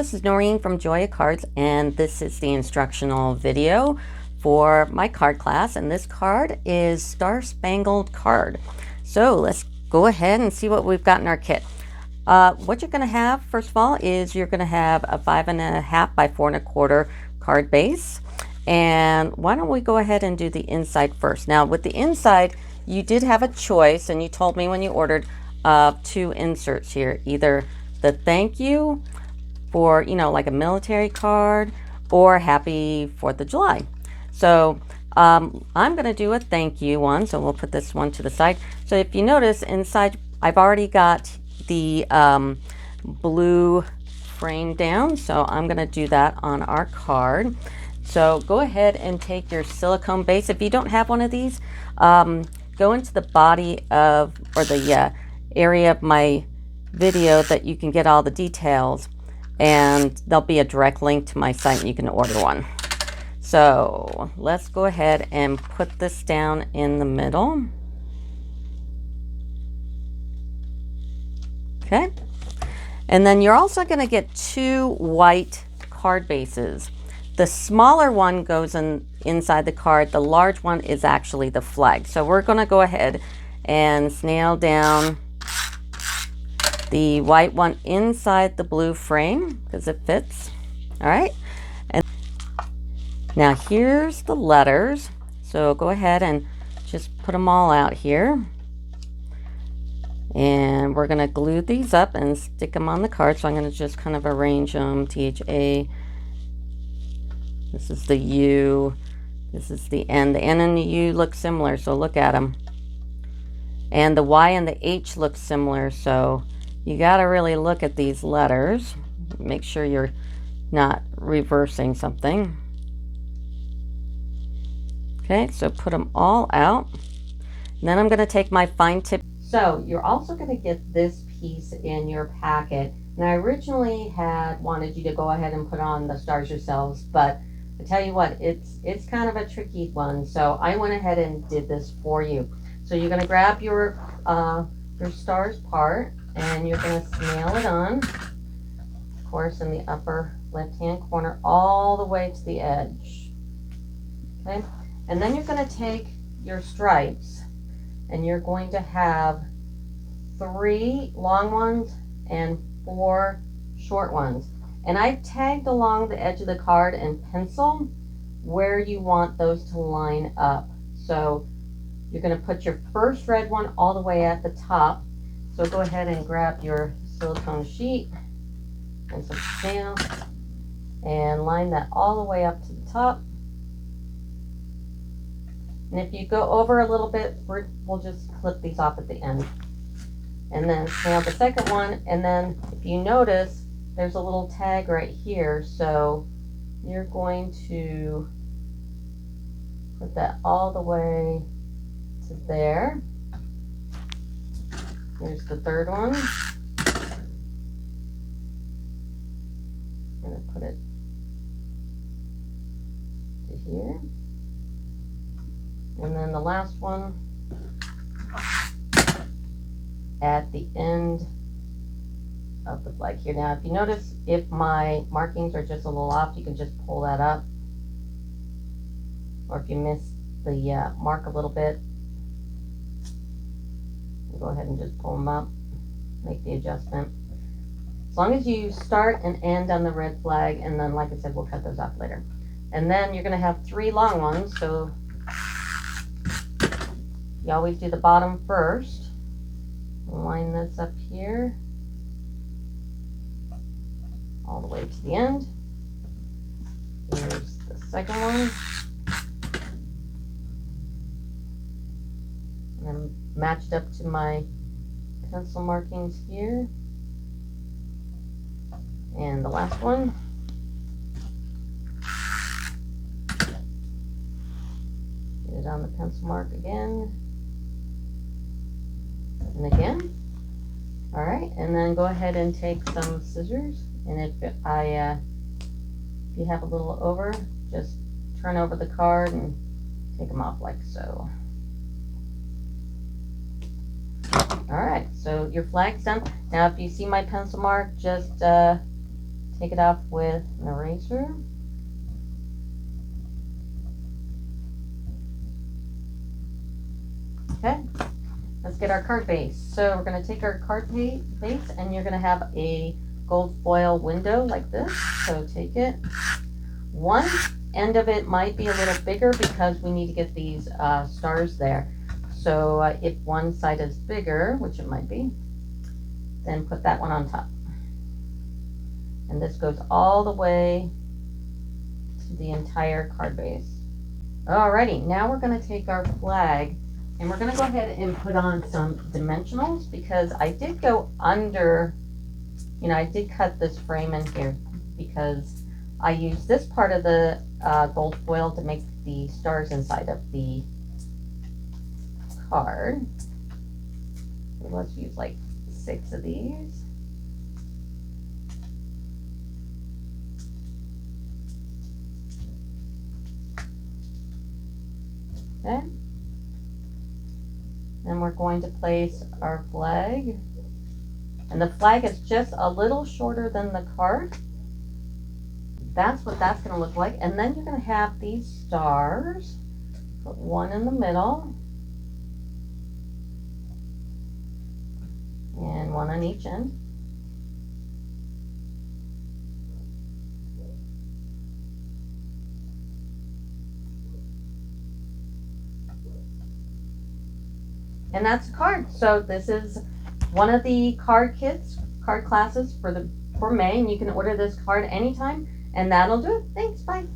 this is Noreen from Joya Cards, and this is the instructional video for my card class, and this card is Star Spangled Card. So let's go ahead and see what we've got in our kit. What you're going to have, first of all, is you're going to have a 5.5 by 4.25 card base. And why don't we go ahead and do the inside first. Now with the inside, you did have a choice, and you told me when you ordered, two inserts here, either the thank you for, you know, like a military card, or Happy 4th of July. So I'm going to do a thank you one, so we'll put this one to the side. So if you notice inside, I've already got the blue frame down, so I'm going to do that on our card. So go ahead and take your silicone base. If you don't have one of these, go into the body of, or the area of my video that you can get all the details, and there'll be a direct link to my site and you can order one. So let's go ahead and put this down in the middle. Okay, and then you're also going to get two white card bases. The smaller one goes inside the card. The large one is actually the flag. So we're going to go ahead and nail down the white one inside the blue frame because it fits. All right, and now here's the letters. So go ahead and just put them all out here. And we're going to glue these up and stick them on the card. So I'm going to just kind of arrange them. THA. This is the U. This is the N. The N and the U look similar, so look at them. And the Y and the H look similar, so you got to really look at these letters. Make sure you're not reversing something. Okay, so put them all out. And then I'm going to take my fine tip. So you're also going to get this piece in your packet. And I originally had wanted you to go ahead and put on the stars yourselves, but I tell you what, it's kind of a tricky one. So I went ahead and did this for you. So you're going to grab your stars part, and you're going to nail it on, of course, in the upper left-hand corner all the way to the edge. Okay, and then you're going to take your stripes, and you're going to have 3 long ones and 4 short ones. And I tagged along the edge of the card in pencil where you want those to line up. So you're going to put your first red one all the way at the top. So go ahead and grab your silicone sheet and some nail and line that all the way up to the top. And if you go over a little bit, we'll just clip these off at the end. And then nail the second one, and then if you notice, there's a little tag right here, so you're going to put that all the way to there. Here's the third one. I'm going to put it to here. And then the last one at the end of the flag here. Now if you notice, if my markings are just a little off, you can just pull that up. Or if you miss the mark a little bit, go ahead and just pull them up, make the adjustment. As long as you start and end on the red flag, and then like I said, we'll cut those off later. And then you're going to have 3 long ones, so you always do the bottom first. Line this up here all the way to the end. Here's the second one. And I'm matched up to my pencil markings here. And the last one. Get it on the pencil mark again. And again. All right, and then go ahead and take some scissors, and if you have a little over, just turn over the card and take them off like so. All right, so your flag's done. Now if you see my pencil mark, just take it off with an eraser. Okay, let's get our card base. So we're going to take our card base and you're going to have a gold foil window like this. So take it. One end of it might be a little bigger because we need to get these stars there. So if one side is bigger, which it might be, then put that one on top. And this goes all the way to the entire card base. Alrighty, now we're going to take our flag and we're going to go ahead and put on some dimensionals because I did go under, I did cut this frame in here because I used this part of the gold foil to make the stars inside of the card. So let's use like 6 of these. Okay. Then we're going to place our flag. And the flag is just a little shorter than the card. That's what that's going to look like. And then you're going to have these stars. Put one in the middle. And one on each end. And that's a card. So this is one of the card kits, card classes for May, and you can order this card anytime, and that'll do it. Thanks, bye.